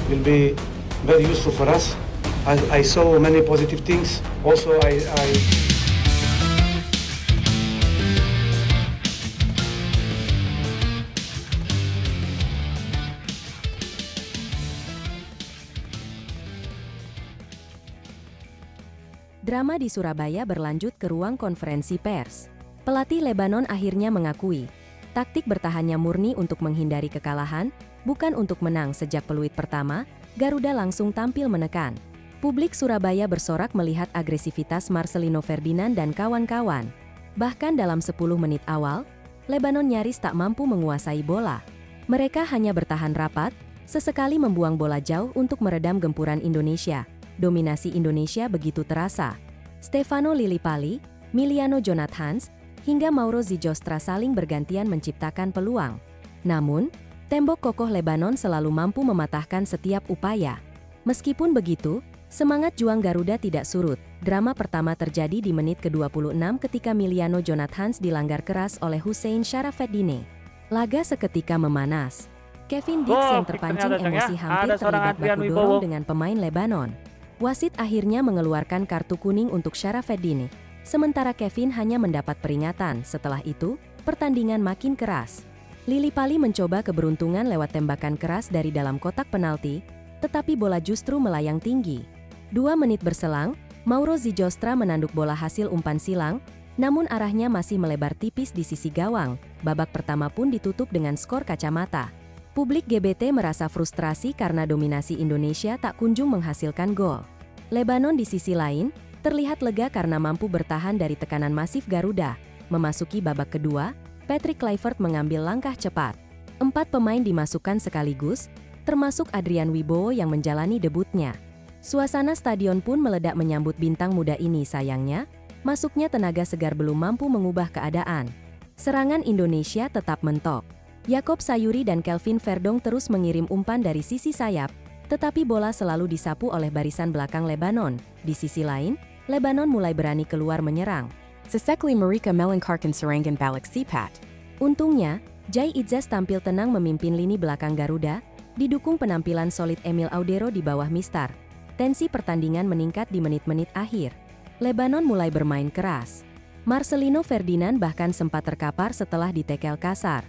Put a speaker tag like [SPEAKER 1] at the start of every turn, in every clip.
[SPEAKER 1] will be very useful for us. I saw many positive things. Also, I
[SPEAKER 2] Drama di Surabaya berlanjut ke ruang konferensi pers. Pelatih Lebanon akhirnya mengakui, taktik bertahannya murni untuk menghindari kekalahan, bukan untuk menang. Sejak peluit pertama, Garuda langsung tampil menekan. Publik Surabaya bersorak melihat agresivitas Marcelino Ferdinand dan kawan-kawan. Bahkan dalam 10 menit awal, Lebanon nyaris tak mampu menguasai bola. Mereka hanya bertahan rapat, sesekali membuang bola jauh untuk meredam gempuran Indonesia. Dominasi Indonesia begitu terasa. Stefano Lillipali, Miliano Jonathans, hingga Mauro Zijostra saling bergantian menciptakan peluang. Namun, tembok kokoh Lebanon selalu mampu mematahkan setiap upaya. Meskipun begitu, semangat juang Garuda tidak surut. Drama pertama terjadi di menit ke-26 ketika Miliano Jonathans dilanggar keras oleh Hussein Syarafeddine. Laga seketika memanas. Kevin Dix yang terpancing emosi hampir terlibat baku dorong dengan pemain Lebanon. Wasit akhirnya mengeluarkan kartu kuning untuk Syarafeddine, sementara Kevin hanya mendapat peringatan. Setelah itu, pertandingan makin keras. Lillipali mencoba keberuntungan lewat tembakan keras dari dalam kotak penalti, tetapi bola justru melayang tinggi. 2 menit berselang, Mauro Zijostra menanduk bola hasil umpan silang, namun arahnya masih melebar tipis di sisi gawang. Babak pertama pun ditutup dengan skor kacamata. Publik GBT merasa frustrasi karena dominasi Indonesia tak kunjung menghasilkan gol. Lebanon di sisi lain, terlihat lega karena mampu bertahan dari tekanan masif Garuda. Memasuki babak kedua, Patrick Kluivert mengambil langkah cepat. 4 pemain dimasukkan sekaligus, termasuk Adrian Wibowo yang menjalani debutnya. Suasana stadion pun meledak menyambut bintang muda ini. Sayangnya, masuknya tenaga segar belum mampu mengubah keadaan. Serangan Indonesia tetap mentok. Yakob Sayuri dan Kelvin Verdong terus mengirim umpan dari sisi sayap, tetapi bola selalu disapu oleh barisan belakang Lebanon. Di sisi lain, Lebanon mulai berani keluar menyerang.
[SPEAKER 3] Sesekali mereka melengkarkan serangan balik Sipat.
[SPEAKER 2] Untungnya, Jai Idzas tampil tenang memimpin lini belakang Garuda, didukung penampilan solid Emil Audero di bawah Mistar. Tensi pertandingan meningkat di menit-menit akhir. Lebanon mulai bermain keras. Marcelino Ferdinand bahkan sempat terkapar setelah ditekel kasar.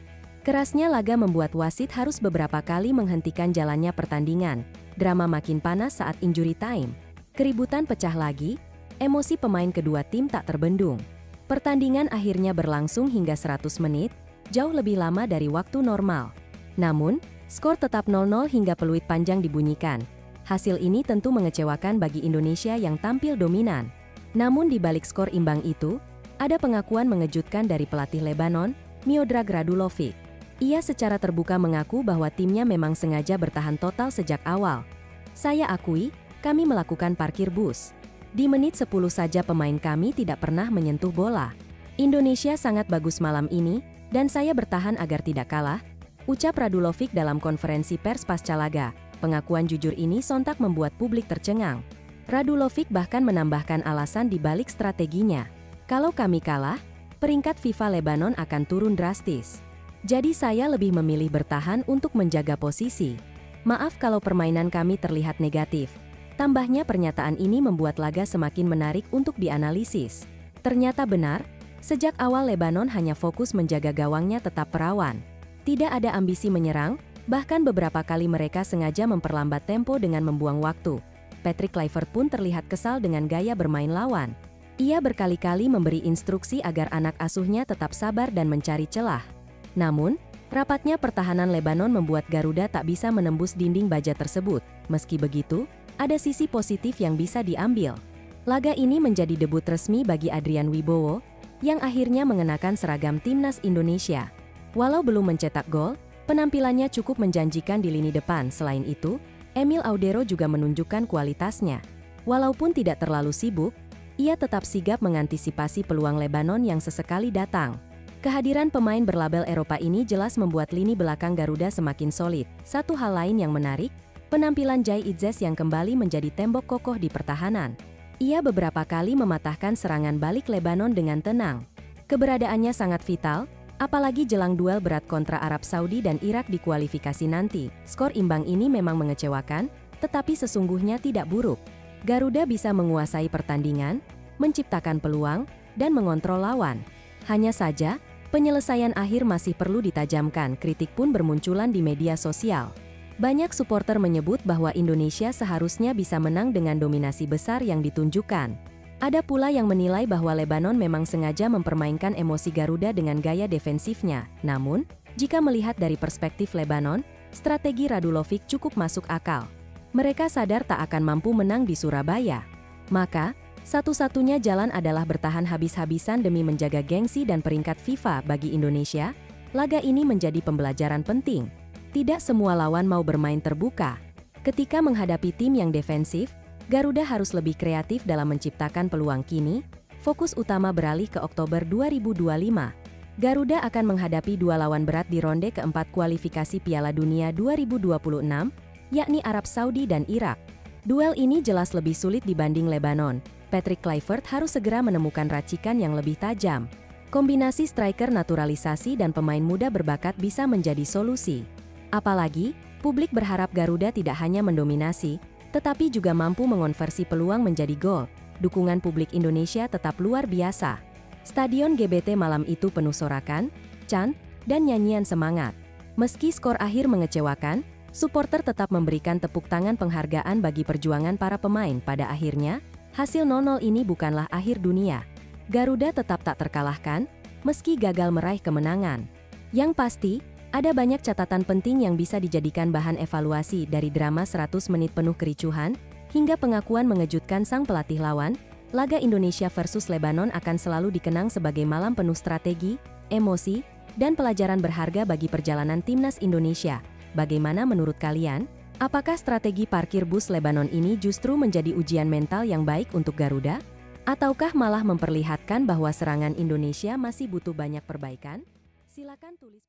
[SPEAKER 2] Kerasnya laga membuat wasit harus beberapa kali menghentikan jalannya pertandingan. Drama makin panas saat injury time. Keributan pecah lagi, emosi pemain kedua tim tak terbendung. Pertandingan akhirnya berlangsung hingga 100 menit, jauh lebih lama dari waktu normal. Namun, skor tetap 0-0 hingga peluit panjang dibunyikan. Hasil ini tentu mengecewakan bagi Indonesia yang tampil dominan. Namun di balik skor imbang itu, ada pengakuan mengejutkan dari pelatih Lebanon, Miodrag Radulovic. Ia secara terbuka mengaku bahwa timnya memang sengaja bertahan total sejak awal. Saya akui, kami melakukan parkir bus. Di menit 10 saja pemain kami tidak pernah menyentuh bola. Indonesia sangat bagus malam ini, dan saya bertahan agar tidak kalah, ucap Radulovic dalam konferensi pers pasca laga. Pengakuan jujur ini sontak membuat publik tercengang. Radulovic bahkan menambahkan alasan di balik strateginya. Kalau kami kalah, peringkat FIFA Lebanon akan turun drastis. Jadi saya lebih memilih bertahan untuk menjaga posisi. Maaf kalau permainan kami terlihat negatif. Tambahnya pernyataan ini membuat laga semakin menarik untuk dianalisis. Ternyata benar, sejak awal Lebanon hanya fokus menjaga gawangnya tetap perawan. Tidak ada ambisi menyerang, bahkan beberapa kali mereka sengaja memperlambat tempo dengan membuang waktu. Patrick Kluivert pun terlihat kesal dengan gaya bermain lawan. Ia berkali-kali memberi instruksi agar anak asuhnya tetap sabar dan mencari celah. Namun, rapatnya pertahanan Lebanon membuat Garuda tak bisa menembus dinding baja tersebut. Meski begitu, ada sisi positif yang bisa diambil. Laga ini menjadi debut resmi bagi Adrian Wibowo, yang akhirnya mengenakan seragam timnas Indonesia. Walau belum mencetak gol, penampilannya cukup menjanjikan di lini depan. Selain itu, Emil Audero juga menunjukkan kualitasnya. Walaupun tidak terlalu sibuk, ia tetap sigap mengantisipasi peluang Lebanon yang sesekali datang. Kehadiran pemain berlabel Eropa ini jelas membuat lini belakang Garuda semakin solid. Satu hal lain yang menarik, penampilan Jai Idzas yang kembali menjadi tembok kokoh di pertahanan. Ia beberapa kali mematahkan serangan balik Lebanon dengan tenang. Keberadaannya sangat vital, Apalagi jelang duel berat kontra Arab Saudi dan Irak di kualifikasi nanti. Skor imbang ini memang mengecewakan, tetapi sesungguhnya tidak buruk. Garuda bisa menguasai pertandingan, menciptakan peluang, dan mengontrol lawan. Hanya saja, penyelesaian akhir masih perlu ditajamkan. Kritik pun bermunculan di media sosial. Banyak supporter menyebut bahwa Indonesia seharusnya bisa menang dengan dominasi besar yang ditunjukkan. Ada pula yang menilai bahwa Lebanon memang sengaja mempermainkan emosi Garuda dengan gaya defensifnya. Namun, jika melihat dari perspektif Lebanon, strategi Radulovic cukup masuk akal. Mereka sadar tak akan mampu menang di Surabaya. Maka, satu-satunya jalan adalah bertahan habis-habisan demi menjaga gengsi dan peringkat FIFA bagi Indonesia. Laga ini menjadi pembelajaran penting. Tidak semua lawan mau bermain terbuka. Ketika menghadapi tim yang defensif, Garuda harus lebih kreatif dalam menciptakan peluang. Kini, fokus utama beralih ke Oktober 2025. Garuda akan menghadapi dua lawan berat di ronde keempat kualifikasi Piala Dunia 2026, yakni Arab Saudi dan Irak. Duel ini jelas lebih sulit dibanding Lebanon. Patrick Kluivert harus segera menemukan racikan yang lebih tajam. Kombinasi striker naturalisasi dan pemain muda berbakat bisa menjadi solusi. Apalagi, publik berharap Garuda tidak hanya mendominasi, tetapi juga mampu mengonversi peluang menjadi gol. Dukungan publik Indonesia tetap luar biasa. Stadion GBT malam itu penuh sorakan, chant, dan nyanyian semangat. Meski skor akhir mengecewakan, supporter tetap memberikan tepuk tangan penghargaan bagi perjuangan para pemain. Pada akhirnya, hasil 0-0 ini bukanlah akhir dunia. Garuda tetap tak terkalahkan, meski gagal meraih kemenangan. Yang pasti, ada banyak catatan penting yang bisa dijadikan bahan evaluasi, dari drama 100 menit penuh kericuhan, hingga pengakuan mengejutkan sang pelatih lawan. Laga Indonesia versus Lebanon akan selalu dikenang sebagai malam penuh strategi, emosi, dan pelajaran berharga bagi perjalanan timnas Indonesia. Bagaimana menurut kalian? Apakah strategi parkir bus Lebanon ini justru menjadi ujian mental yang baik untuk Garuda? Ataukah malah memperlihatkan bahwa serangan Indonesia masih butuh banyak perbaikan? Silakan tulis